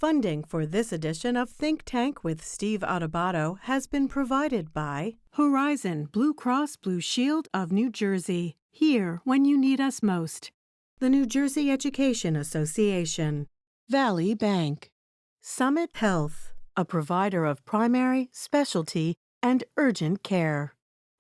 Funding for this edition of Think Tank with Steve Adubato has been provided by Horizon Blue Cross Blue Shield of New Jersey. Here when you need us most. The New Jersey Education Association. Valley Bank. Summit Health, a provider of primary, specialty, and urgent care.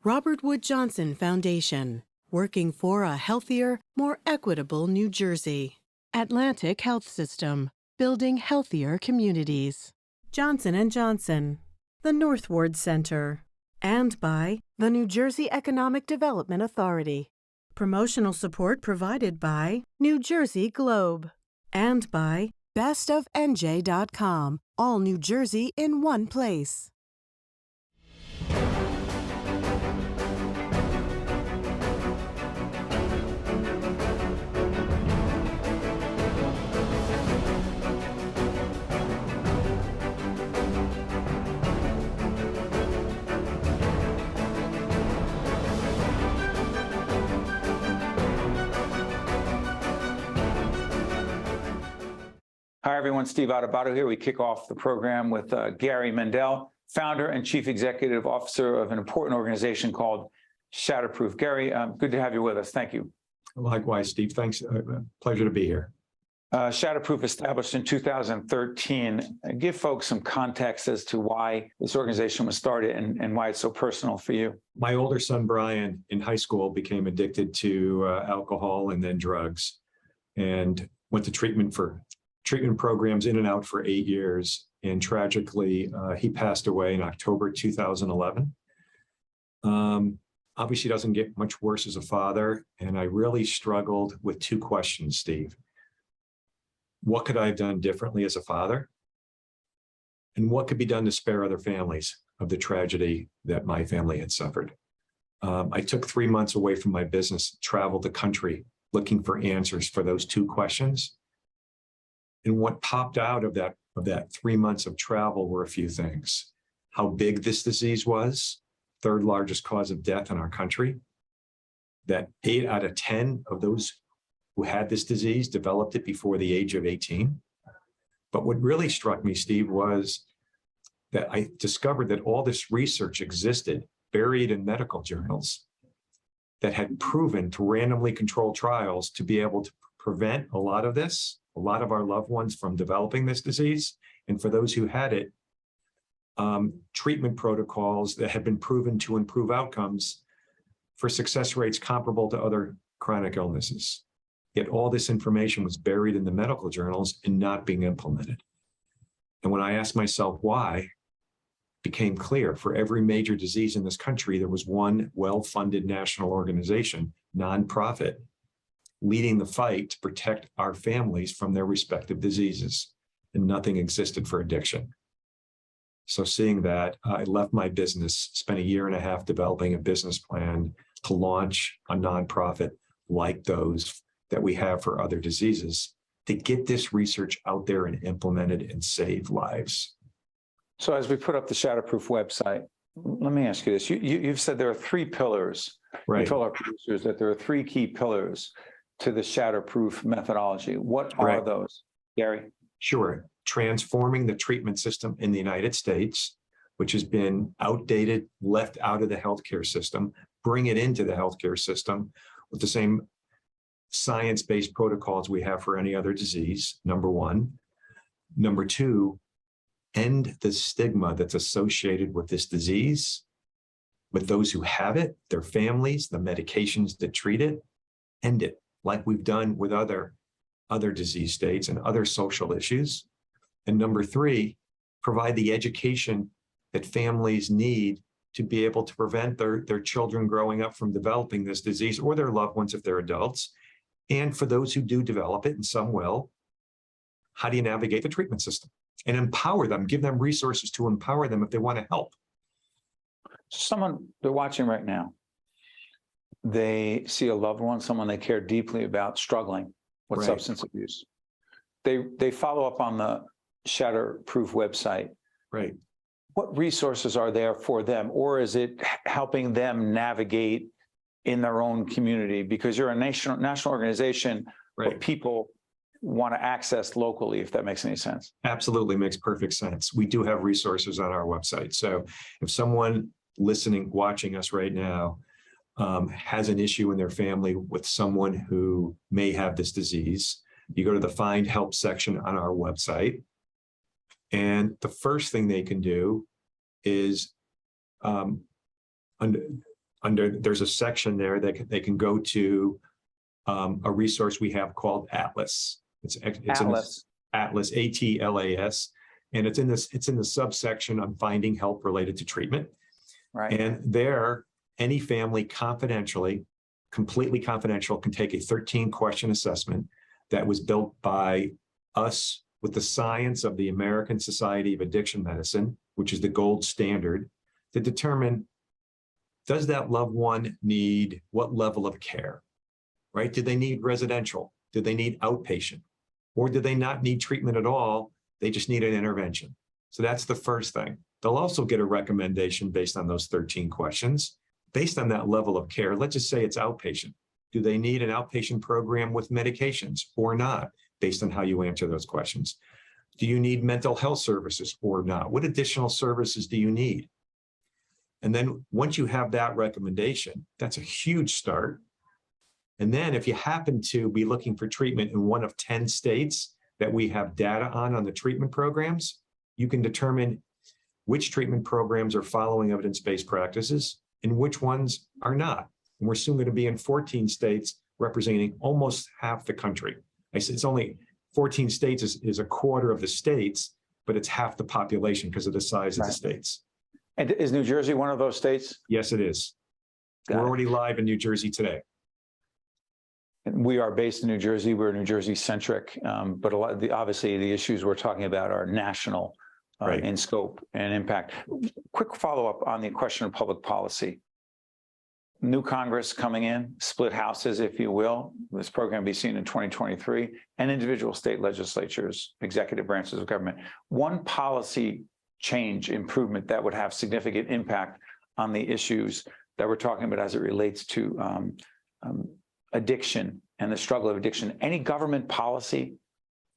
Robert Wood Johnson Foundation, working for a healthier, more equitable New Jersey. Atlantic Health System, building healthier communities. Johnson & Johnson, the Northward Center, and by the New Jersey Economic Development Authority. Promotional support provided by New Jersey Globe, and by bestofnj.com, all New Jersey in one place. Hi, everyone. Steve Adubato here. We kick off the program with Gary Mendell, founder and chief executive officer of an important organization called Shatterproof. Gary, good to have you with us. Thank you. Likewise, Steve. Thanks. Pleasure to be here. Shatterproof, established in 2013. Give folks some context as to why this organization was started and why it's so personal for you. My older son, Brian, in high school became addicted to alcohol and then drugs, and went to treatment programs in and out for 8 years. And tragically, he passed away in October 2011. Obviously doesn't get much worse as a father. And I really struggled with two questions, Steve. What could I have done differently as a father? And what could be done to spare other families of the tragedy that my family had suffered? I took 3 months away from my business, traveled the country looking for answers for those two questions. And what popped out of that 3 months of travel were a few things. How big this disease was, third largest cause of death in our country, that 8 out of 10 of those who had this disease developed it before the age of 18. But what really struck me, Steve, was that I discovered that all this research existed buried in medical journals that had proven to randomly control trials to be able to prevent a lot of our loved ones from developing this disease. And for those who had it, treatment protocols that had been proven to improve outcomes for success rates comparable to other chronic illnesses. Yet all this information was buried in the medical journals and not being implemented. And when I asked myself why, it became clear for every major disease in this country, there was one well-funded national organization, nonprofit, leading the fight to protect our families from their respective diseases, and nothing existed for addiction. So seeing that, I left my business, spent 1.5 years developing a business plan to launch a nonprofit like those that we have for other diseases to get this research out there and implemented and save lives. So as we put up the Shatterproof website, let me ask you this. You've said there are 3 pillars. Right. You told our producers that there are 3 key pillars to the Shatterproof methodology. What are those, Gary? Sure. Transforming the treatment system in the United States, which has been outdated, left out of the healthcare system, bring it into the healthcare system with the same science-based protocols we have for any other disease, number 1. Number 2, end the stigma that's associated with this disease, with those who have it, their families, the medications that treat it, end it, like we've done with other disease states and other social issues. And number 3, provide the education that families need to be able to prevent their children growing up from developing this disease, or their loved ones if they're adults. And for those who do develop it, and some will, how do you navigate the treatment system and empower them, give them resources to empower them if they want to help? Someone they're watching right now, they see a loved one, someone they care deeply about, struggling with substance abuse. They follow up on the Shatterproof website. Right. What resources are there for them, or is it helping them navigate in their own community? Because you're a national organization of people want to access locally, if that makes any sense. Absolutely makes perfect sense. We do have resources on our website. So if someone listening, watching us right now, has an issue in their family with someone who may have this disease, you go to the Find Help section on our website. And the first thing they can do is there's a section there that they can go to a resource we have called Atlas. It's Atlas. Atlas, ATLAS, and it's in the subsection on finding help related to treatment. Right. And there, any family completely confidential, can take a 13-question assessment that was built by us with the science of the American Society of Addiction Medicine, which is the gold standard, to determine, does that loved one need what level of care, right? Do they need residential? Do they need outpatient? Or do they not need treatment at all? They just need an intervention. So that's the first thing. They'll also get a recommendation based on those 13 questions. Based on that level of care, let's just say it's outpatient. Do they need an outpatient program with medications or not, based on how you answer those questions? Do you need mental health services or not? What additional services do you need? And then once you have that recommendation, that's a huge start. And then if you happen to be looking for treatment in one of 10 states that we have data on the treatment programs, you can determine which treatment programs are following evidence-based practices and which ones are not. And we're soon going to be in 14 states, representing almost half the country. I said it's only 14 states is a quarter of the states, but it's half the population because of the size of the states. And is New Jersey one of those states? Yes, it is. We're already live in New Jersey today. And we are based in New Jersey. We're New Jersey centric, but obviously the issues we're talking about are national in scope and impact. Quick follow-up on the question of public policy. New Congress coming in, split houses, if you will. This program will be seen in 2023, and individual state legislatures, executive branches of government. One policy change, improvement that would have significant impact on the issues that we're talking about as it relates to addiction and the struggle of addiction. Any government policy?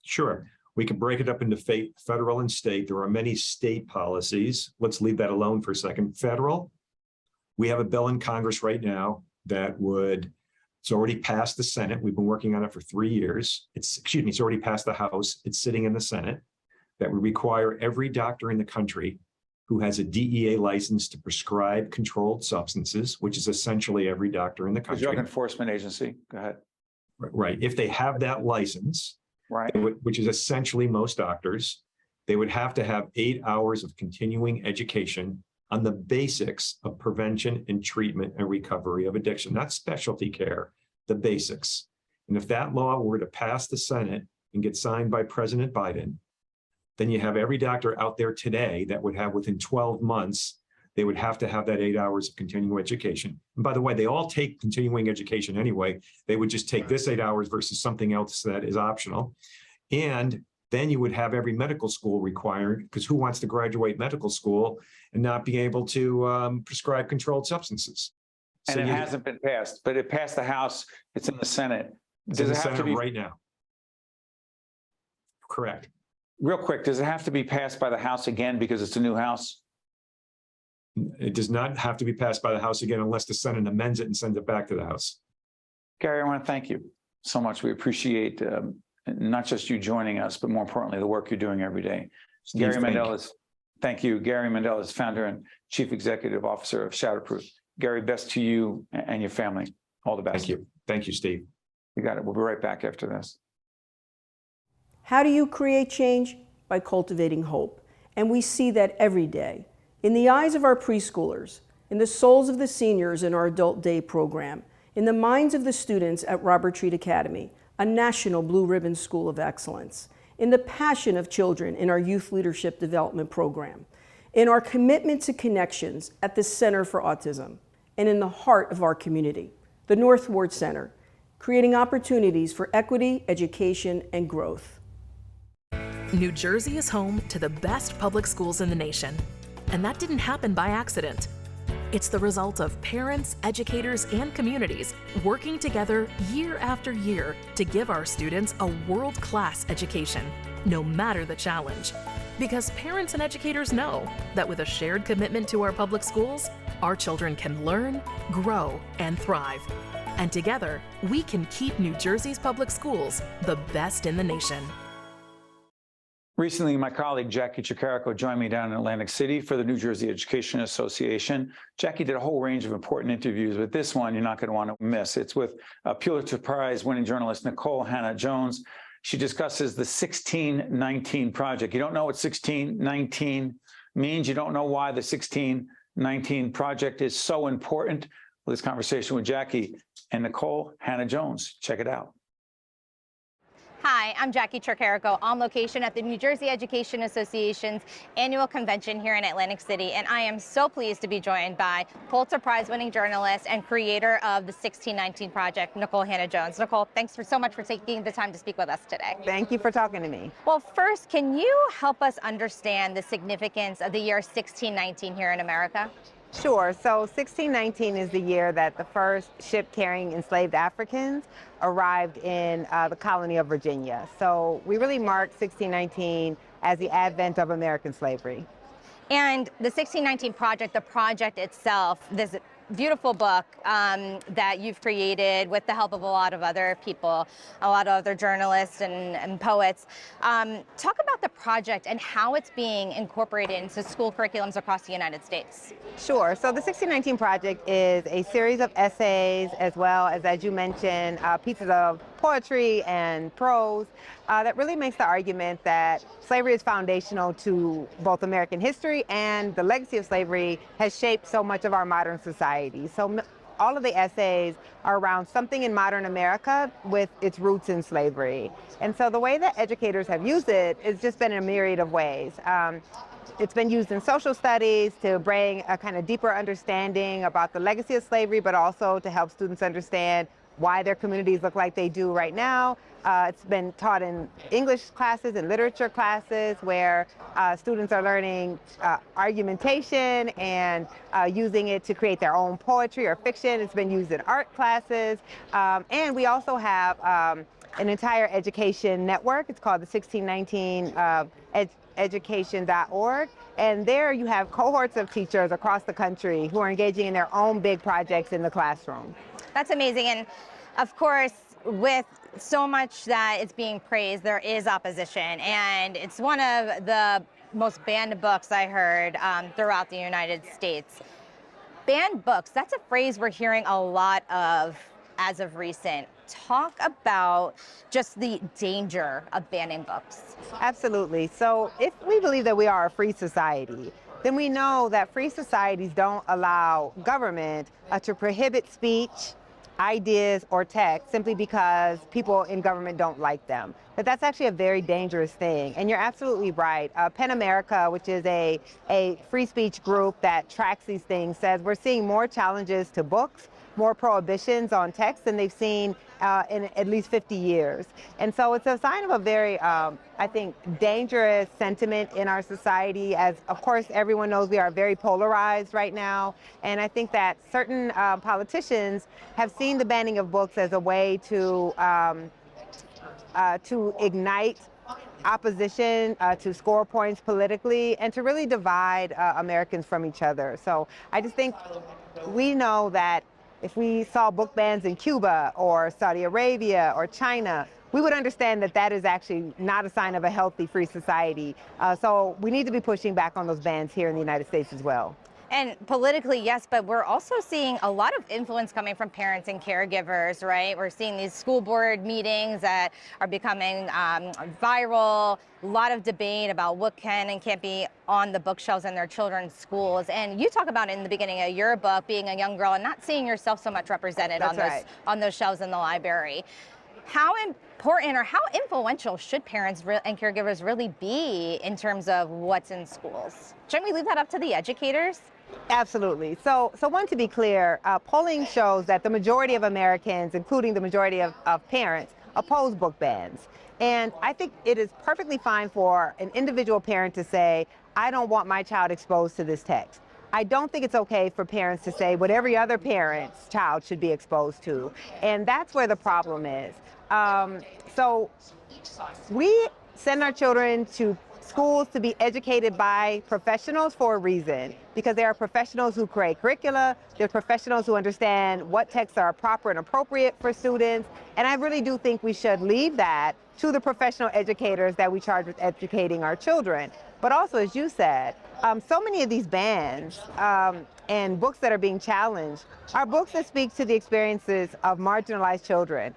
Sure. We can break it up into federal and state. There are many state policies. Let's leave that alone for a second. Federal, we have a bill in Congress right now that it's already passed the Senate. We've been working on it for 3 years. It's already passed the House. It's sitting in the Senate, that would require every doctor in the country who has a DEA license to prescribe controlled substances, which is essentially every doctor in the country. The Drug Enforcement Agency, go ahead. Right. If they have that license, right, which is essentially most doctors, they would have to have 8 hours of continuing education on the basics of prevention and treatment and recovery of addiction, not specialty care, the basics. And if that law were to pass the Senate and get signed by President Biden, then you have every doctor out there today that would have within 12 months, they would have to have that 8 hours of continuing education. And by the way, they all take continuing education anyway. They would just take this 8 hours versus something else that is optional. And then you would have every medical school required, because who wants to graduate medical school and not be able to prescribe controlled substances? And it hasn't been passed, but it passed the House. It's in the Senate. Does it have to be right now? Correct. Real quick, does it have to be passed by the House again because it's a new House? It does not have to be passed by the House again unless the Senate amends it and sends it back to the House. Gary, I want to thank you so much. We appreciate not just you joining us, but more importantly, the work you're doing every day. Steve, Gary Mendell thank you. Gary Mendell is founder and chief executive officer of Shatterproof. Gary, best to you and your family. All the best. Thank you. Thank you, Steve. You got it. We'll be right back after this. How do you create change? By cultivating hope. And we see that every day. In the eyes of our preschoolers, in the souls of the seniors in our Adult Day program, in the minds of the students at Robert Treat Academy, a national Blue Ribbon School of Excellence, in the passion of children in our Youth Leadership Development Program, in our commitment to connections at the Center for Autism, and in the heart of our community, the North Ward Center, creating opportunities for equity, education, and growth. New Jersey is home to the best public schools in the nation. And that didn't happen by accident. It's the result of parents, educators, and communities working together year after year to give our students a world-class education, no matter the challenge. Because parents and educators know that with a shared commitment to our public schools, our children can learn, grow, and thrive. And together, we can keep New Jersey's public schools the best in the nation. Recently, my colleague Jacqui Tricarico joined me down in Atlantic City for the New Jersey Education Association. Jacqui did a whole range of important interviews, but this one you're not going to want to miss. It's with Pulitzer Prize-winning journalist Nikole Hannah-Jones. She discusses the 1619 Project. You don't know what 1619 means. You don't know why the 1619 Project is so important. Well, this conversation with Jacqui and Nikole Hannah-Jones. Check it out. Hi, I'm Jacqui Tricarico on location at the New Jersey Education Association's annual convention here in Atlantic City, and I am so pleased to be joined by Pulitzer Prize-winning journalist and creator of the 1619 Project, Nikole Hannah-Jones. Nikole, thanks so much for taking the time to speak with us today. Thank you for talking to me. Well, first, can you help us understand the significance of the year 1619 here in America? Sure. So 1619 is the year that the first ship carrying enslaved Africans arrived in the colony of Virginia. So we really mark 1619 as the advent of American slavery. And the 1619 Project, the project itself, this beautiful book that you've created with the help of a lot of other people, a lot of other journalists and poets. Talk about the project and how it's being incorporated into school curriculums across the United States. Sure. So the 1619 Project is a series of essays as well as you mentioned, pieces of poetry and prose that really makes the argument that slavery is foundational to both American history, and the legacy of slavery has shaped so much of our modern society. So all of the essays are around something in modern America with its roots in slavery. And so the way that educators have used it has just been in a myriad of ways. It's been used in social studies to bring a kind of deeper understanding about the legacy of slavery, but also to help students understand why their communities look like they do right now. It's been taught in English classes and literature classes where students are learning argumentation and using it to create their own poetry or fiction. It's been used in art classes. And we also have an entire education network. It's called the 1619 education.org. And there you have cohorts of teachers across the country who are engaging in their own big projects in the classroom. That's amazing. And of course, with so much that it's being praised, there is opposition. And it's one of the most banned books I heard throughout the United States. Banned books, that's a phrase we're hearing a lot of as of recent. Talk about just the danger of banning books. Absolutely. So if we believe that we are a free society, then we know that free societies don't allow government to prohibit speech, ideas, or text simply because people in government don't like them. But that's actually a very dangerous thing. And you're absolutely right. PEN America, which is a free speech group that tracks these things, says we're seeing more challenges to books, more prohibitions on text than they've seen in at least 50 years. And so it's a sign of a very, I think, dangerous sentiment in our society, as of course everyone knows we are very polarized right now. And I think that certain politicians have seen the banning of books as a way to ignite opposition, to score points politically, and to really divide Americans from each other. So I just think we know that if we saw book bans in Cuba or Saudi Arabia or China, we would understand that that is actually not a sign of a healthy free society. So we need to be pushing back on those bans here in the United States as well. And politically, yes, but we're also seeing a lot of influence coming from parents and caregivers, right? We're seeing these school board meetings that are becoming viral, a lot of debate about what can and can't be on the bookshelves in their children's schools. And you talk about in the beginning of your book, being a young girl and not seeing yourself so much represented on those shelves in the library. How important or how influential should parents and caregivers really be in terms of what's in schools? Shouldn't we leave that up to the educators? Absolutely. So one, to be clear, polling shows that the majority of Americans, including the majority of parents, oppose book bans. And I think it is perfectly fine for an individual parent to say, I don't want my child exposed to this text. I don't think it's okay for parents to say what every other parent's child should be exposed to. And that's where the problem is. So we send our children to schools to be educated by professionals for a reason, because there are professionals who create curricula, there are professionals who understand what texts are proper and appropriate for students, and I really do think we should leave that to the professional educators that we charge with educating our children. But also, as you said, so many of these bans and books that are being challenged are books that speak to the experiences of marginalized children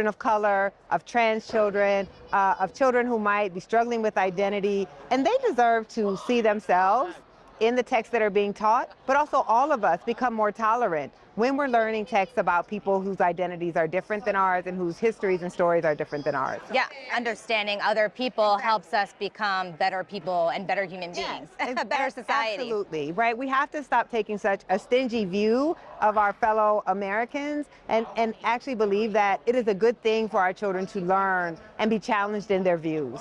of color, of trans children, of children who might be struggling with identity, and they deserve to see themselves in the texts that are being taught, but also all of us become more tolerant when we're learning texts about people whose identities are different than ours and whose histories and stories are different than ours. Yeah, understanding other people helps us become better people and better human beings, a better society. Absolutely, right? We have to stop taking such a stingy view of our fellow Americans and actually believe that it is a good thing for our children to learn and be challenged in their views.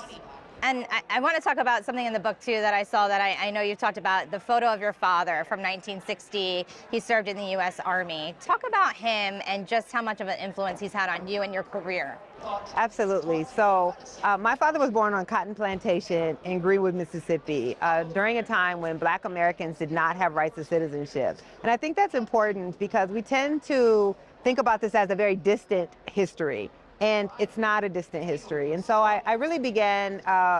And I want to talk about something in the book, too, that I saw that I know you've talked about, the photo of your father from 1960. He served in the U.S. Army. Talk about him and just how much of an influence he's had on you and your career. Absolutely. So my father was born on Cotton Plantation in Greenwood, Mississippi, during a time when Black Americans did not have rights of citizenship. And I think that's important because we tend to think about this as a very distant history. And it's not a distant history. And so I really began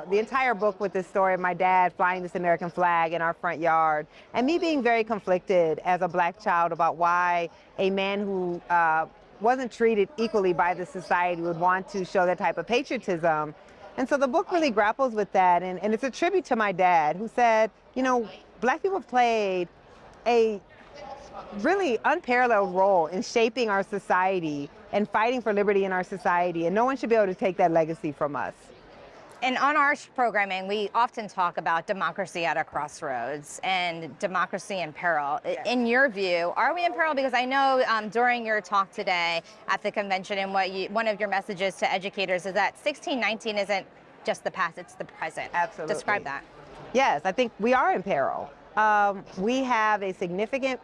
the entire book with this story of my dad flying this American flag in our front yard, and me being very conflicted as a Black child about why a man who wasn't treated equally by the society would want to show that type of patriotism. And so the book really grapples with that, and it's a tribute to my dad, who said, you know, Black people played a really unparalleled role in shaping our society and fighting for liberty in our society, and no one should be able to take that legacy from us. And on our programming, we often talk about democracy at a crossroads and democracy in peril. Yes. In your view, are we in peril? Because I know during your talk today at the convention, and one of your messages to educators is that 1619 isn't just the past, it's the present. Absolutely. Describe that. Yes, I think we are in peril. We have a significant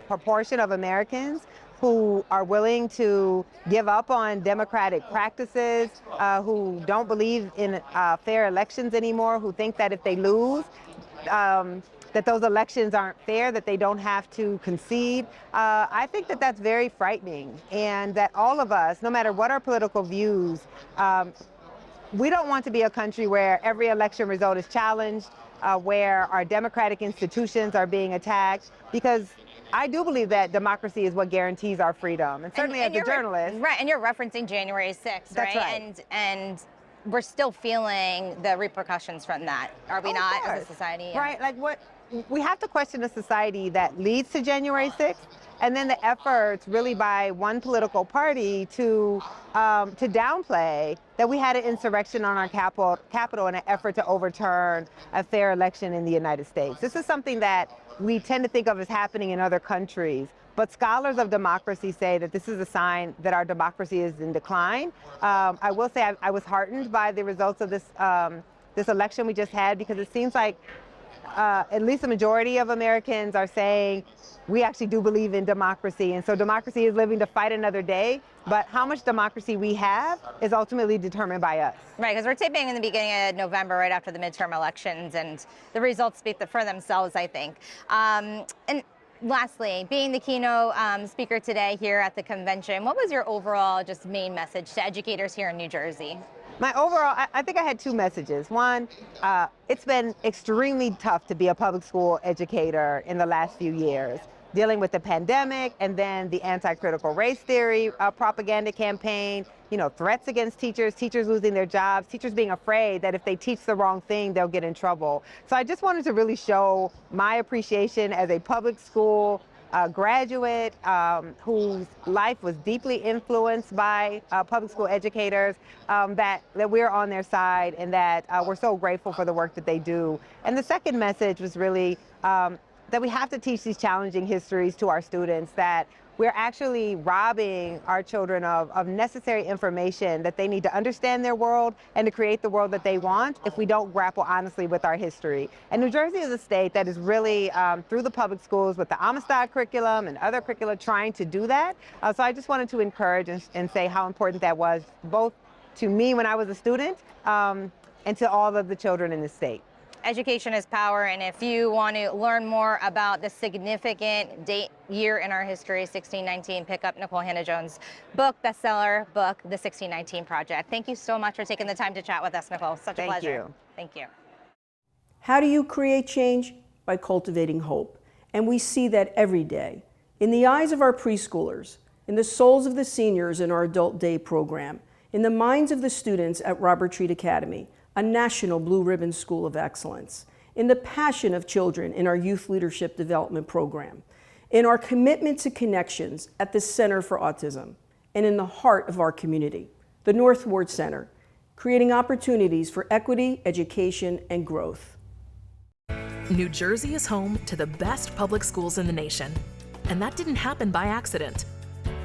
proportion of Americans who are willing to give up on democratic practices, who don't believe in fair elections anymore, who think that if they lose, that those elections aren't fair, that they don't have to concede. I think that that's very frightening, and that all of us, no matter what our political views, we don't want to be a country where every election result is challenged, where our democratic institutions are being attacked, because I do believe that democracy is what guarantees our freedom, and certainly as a journalist. Right, and you're referencing January 6th, that's right? And we're still feeling the repercussions from that, are we not, as a society? Yeah. Right, like what, we have to question a society that leads to January 6th, and then the efforts really by one political party to downplay that we had an insurrection on our Capitol in an effort to overturn a fair election in the United States. This is something that we tend to think of as happening in other countries, but scholars of democracy say that this is a sign that our democracy is in decline. I will say I was heartened by the results of this election we just had, because it seems like at least a majority of Americans are saying we actually do believe in democracy, and so democracy is living to fight another day, but how much democracy we have is ultimately determined by us. Right, because we're taping in the beginning of November, right after the midterm elections, and the results speak for themselves, I think. And lastly, being the keynote speaker today here at the convention, what was your overall just main message to educators here in New Jersey? My overall, I think I had two messages. One, it's been extremely tough to be a public school educator in the last few years, dealing with the pandemic and then the anti-critical race theory propaganda campaign, you know, threats against teachers, teachers losing their jobs, teachers being afraid that if they teach the wrong thing, they'll get in trouble. So I just wanted to really show my appreciation as a public school graduate whose life was deeply influenced by public school educators, that we're on their side, and that we're so grateful for the work that they do. And the second message was really that we have to teach these challenging histories to our students, that we're actually robbing our children of necessary information that they need to understand their world and to create the world that they want if we don't grapple honestly with our history. And New Jersey is a state that is really, through the public schools with the Amistad curriculum and other curricula, trying to do that. So I just wanted to encourage and say how important that was, both to me when I was a student and to all of the children in the state. Education is power, and if you want to learn more about the significant year in our history, 1619, pick up Nikole Hannah-Jones' book, bestseller book, The 1619 Project. Thank you so much for taking the time to chat with us, Nikole. Such a pleasure. Thank you. How do you create change? By cultivating hope. And we see that every day. In the eyes of our preschoolers, in the souls of the seniors in our Adult Day program, in the minds of the students at Robert Treat Academy, a national Blue Ribbon School of Excellence, in the passion of children in our Youth Leadership Development Program, in our commitment to connections at the Center for Autism, and in the heart of our community, the North Ward Center, creating opportunities for equity, education, and growth. New Jersey is home to the best public schools in the nation, and that didn't happen by accident.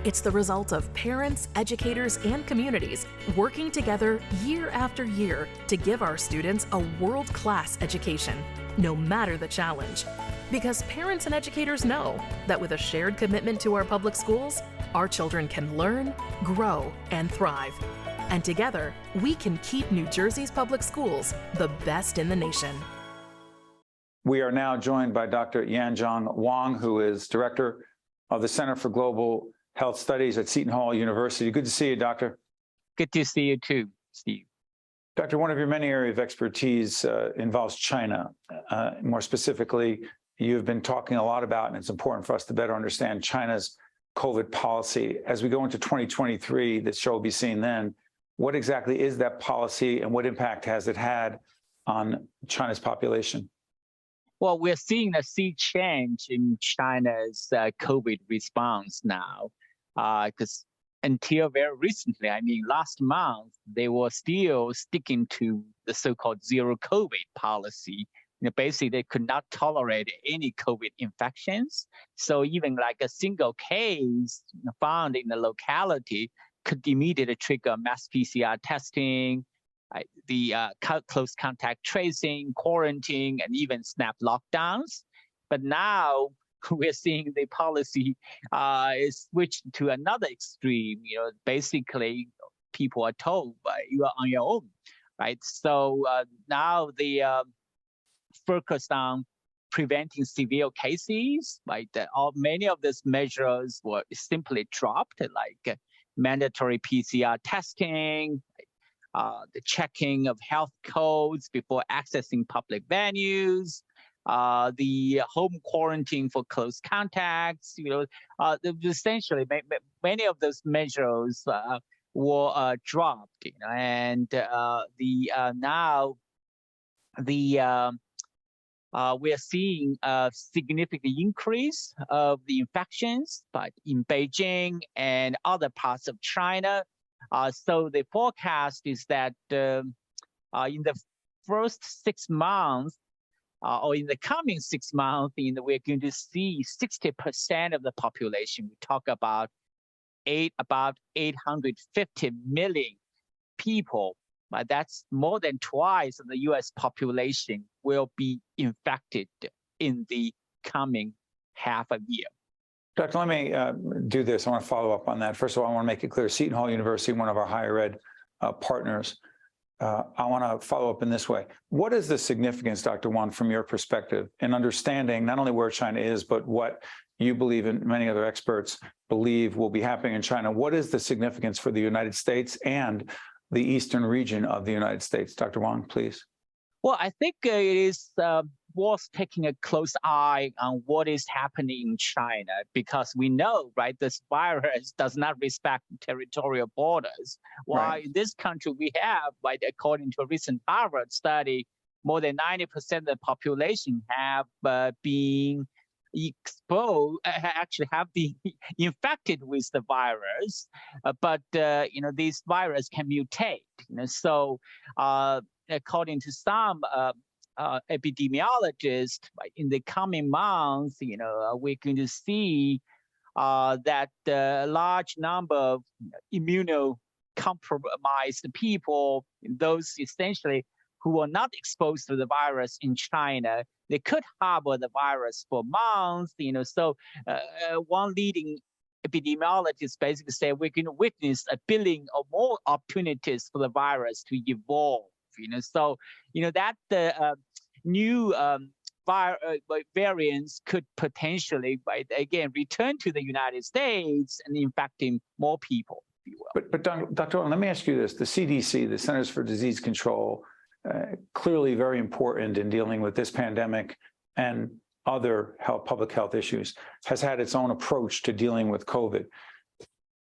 It's the result of parents, educators, and communities working together year after year to give our students a world-class education, no matter the challenge. Because parents and educators know that with a shared commitment to our public schools, our children can learn, grow, and thrive. And together, we can keep New Jersey's public schools the best in the nation. We are now joined by Dr. Yanzhong Huang, who is Director of the Center for Global Health Studies at Seton Hall University. Good to see you, Doctor. Good to see you too, Steve. Doctor, one of your many areas of expertise involves China. More specifically, you've been talking a lot about, and it's important for us to better understand China's COVID policy. As we go into 2023, this show will be seen then. What exactly is that policy, and what impact has it had on China's population? Well, we're seeing a sea change in China's COVID response now, because until very recently, I mean, last month, they were still sticking to the so-called zero COVID policy. Basically, they could not tolerate any COVID infections. So even like a single case found in the locality could immediately trigger mass PCR testing, the close contact tracing, quarantine, and even snap lockdowns. But now we're seeing the policy is switched to another extreme. Basically, people are told you are on your own, right? So now they focused on preventing severe cases. Right? Many of these measures were simply dropped, like mandatory PCR testing, the checking of health codes before accessing public venues, the home quarantine for close contacts. Essentially, many of those measures were dropped. And now we are seeing a significant increase of the infections, but in Beijing and other parts of China. So the forecast is that in the first 6 months, or in the coming 6 months, we're going to see 60% of the population. We talk about 850 million people. But that's more than twice of the U.S. population will be infected in the coming half a year. Doctor, let me do this. I want to follow up on that. First of all, I want to make it clear, Seton Hall University, one of our higher ed partners. I want to follow up in this way. What is the significance, Dr. Huang, from your perspective, in understanding not only where China is, but what you believe and many other experts believe will be happening in China? What is the significance for the United States and the eastern region of the United States? Dr. Huang, please. Well, I think it is worth taking a close eye on what is happening in China, because we know, right, this virus does not respect territorial borders. While in this country we have, right, according to a recent Harvard study, more than 90% of the population have been exposed, actually have been infected with the virus, but this virus can mutate. So according to some epidemiologists, in the coming months, we're going to see that a large number of immunocompromised people, those essentially who were not exposed to the virus in China, they could harbor the virus for months. So one leading epidemiologists basically say we can witness a billion or more opportunities for the virus to evolve. So that the new variants could potentially, again, return to the United States and infecting more people, if you will. But Dr. Huang, let me ask you this: the CDC, the Centers for Disease Control, clearly very important in dealing with this pandemic and other public health issues, has had its own approach to dealing with COVID.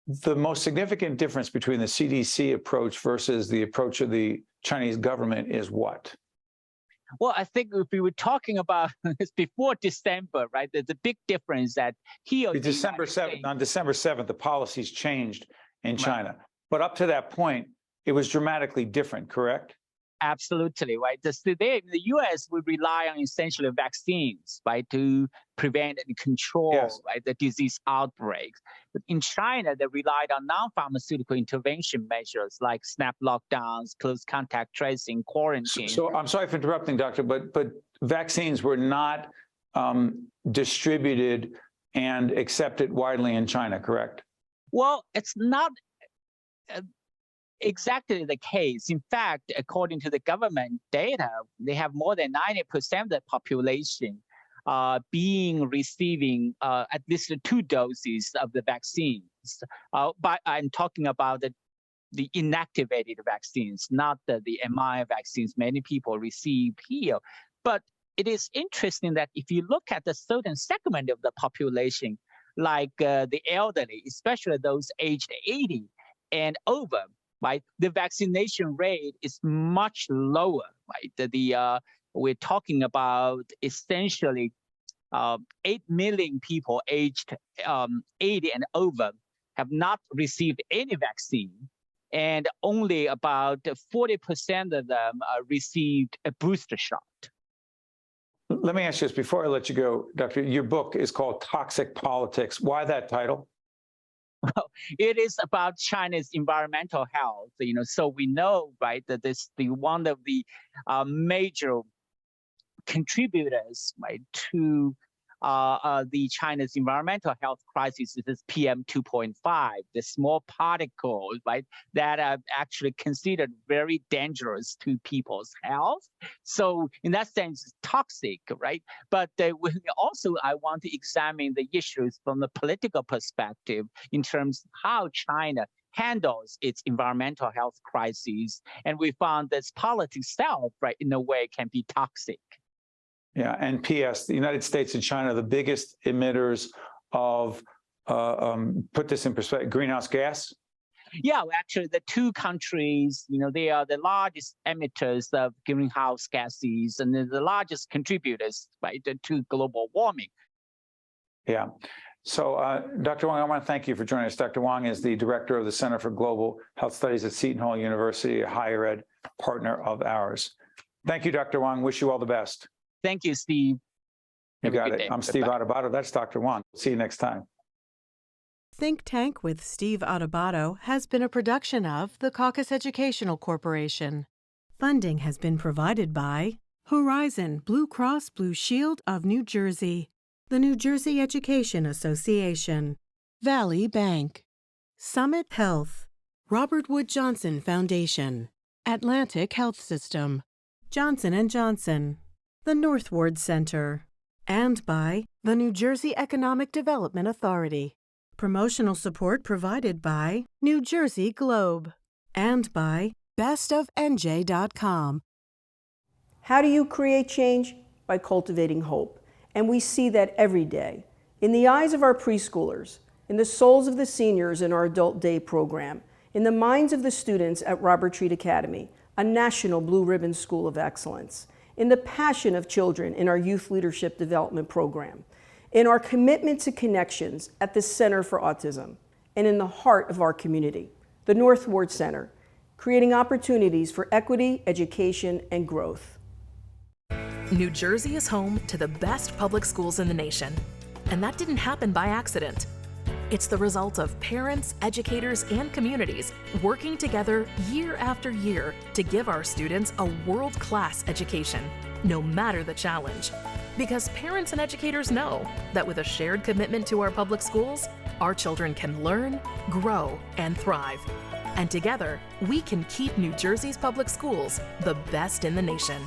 The most significant difference between the CDC approach versus the approach of the Chinese government is what? Well, I think if we were talking about this before December, right, there's a big difference that here on December 7th, the policies changed in China. Right. But up to that point, it was dramatically different, correct? Absolutely, right. Today in the U.S., we rely on essentially vaccines, right, to prevent and control the disease outbreaks. But in China, they relied on non-pharmaceutical intervention measures like snap lockdowns, close contact tracing, quarantine. So I'm sorry for interrupting, Doctor, but vaccines were not distributed and accepted widely in China, correct? Well, it's not exactly the case. In fact, according to the government data, they have more than 90% of the population receiving at least 2 doses of the vaccines. But I'm talking about the inactivated vaccines, not the mRNA vaccines many people receive here. But it is interesting that if you look at the certain segment of the population, like the elderly, especially those aged 80 and over, right, the vaccination rate is much lower, right? We're talking about essentially 8 million people aged 80 and over have not received any vaccine, and only about 40% of them received a booster shot. Let me ask you this before I let you go, Doctor. Your book is called Toxic Politics. Why that title? Well, it is about China's environmental health. So we know, right, that one of the major contributors, right, to the China's environmental health crisis is PM 2.5, the small particles, right, that are actually considered very dangerous to people's health. So in that sense, it's toxic, right? But also, I want to examine the issues from the political perspective in terms of how China handles its environmental health crises. And we found that politics itself, right, in a way, can be toxic. Yeah, and P.S., the United States and China are the biggest emitters of, put this in perspective, greenhouse gas? Yeah, actually, the two countries, they are the largest emitters of greenhouse gases and they're the largest contributors, right, to global warming. Yeah. So, Dr. Huang, I want to thank you for joining us. Dr. Huang is the director of the Center for Global Health Studies at Seton Hall University, a higher ed partner of ours. Thank you, Dr. Huang. Wish you all the best. Thank you, Steve. You got it. I'm Steve Adubato. That's Dr. Huang. See you next time. Think Tank with Steve Adubato has been a production of the Caucus Educational Corporation. Funding has been provided by Horizon Blue Cross Blue Shield of New Jersey, the New Jersey Education Association, Valley Bank, Summit Health, Robert Wood Johnson Foundation, Atlantic Health System, Johnson & Johnson, the North Ward Center, and by the New Jersey Economic Development Authority. Promotional support provided by New Jersey Globe and by bestofnj.com. How do you create change? By cultivating hope. And we see that every day. In the eyes of our preschoolers, in the souls of the seniors in our Adult Day program, in the minds of the students at Robert Treat Academy, a national Blue Ribbon School of Excellence, in the passion of children in our Youth Leadership Development Program, in our commitment to connections at the Center for Autism, and in the heart of our community, the North Ward Center, creating opportunities for equity, education, and growth. New Jersey is home to the best public schools in the nation. And that didn't happen by accident. It's the result of parents, educators, and communities working together year after year to give our students a world-class education, no matter the challenge. Because parents and educators know that with a shared commitment to our public schools, our children can learn, grow, and thrive. And together, we can keep New Jersey's public schools the best in the nation.